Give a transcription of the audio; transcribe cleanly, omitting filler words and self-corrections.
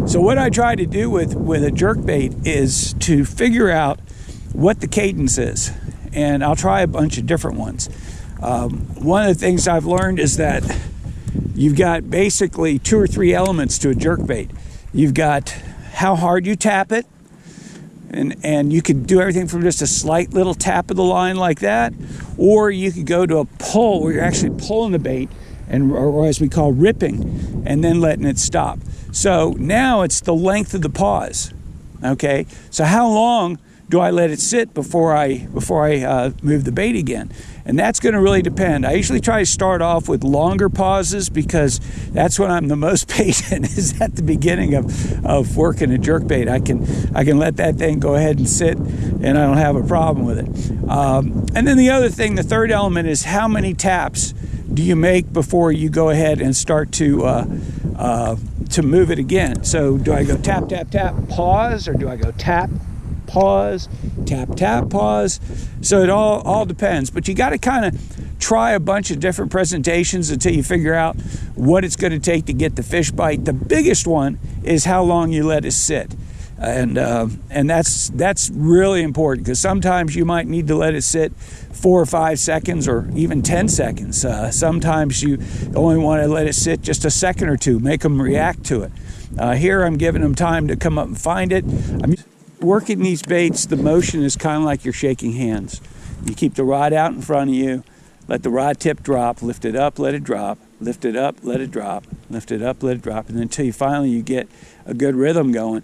So what I try to do with a jerkbait is to figure out what the cadence is, and I'll try a bunch of different ones. One of the things I've learned is that you've got basically 2 or 3 elements to a jerkbait. You've got how hard you tap it, and you could do everything from just a slight little tap of the line like that, or you could go to a pull where you're actually pulling the bait, or as we call ripping, and then letting it stop. So now it's the length of the pause. Okay, so how long do I let it sit before I move the bait again? And that's going to really depend. I usually try to start off with longer pauses because that's when I'm the most patient, is at the beginning of working a jerkbait. I can let that thing go ahead and sit, and I don't have a problem with it. And then the other thing, the third element, is how many taps do you make before you go ahead and start to move it again. So do I go tap, tap, tap, pause, or do I go tap, pause, tap, tap, pause? So it all depends, but you got to kind of try a bunch of different presentations until you figure out what it's going to take to get the fish bite. The biggest one is how long you let it sit. And that's really important, because sometimes you might need to let it sit 4 or 5 seconds, or even 10 seconds. Sometimes you only want to let it sit just a second or two, make them react to it. Here I'm giving them time to come up and find it. I'm working these baits. The motion is kind of like you're shaking hands. You keep the rod out in front of you, let the rod tip drop, lift it up, let it drop, lift it up, let it drop, lift it up, let it drop, and until you finally get a good rhythm going.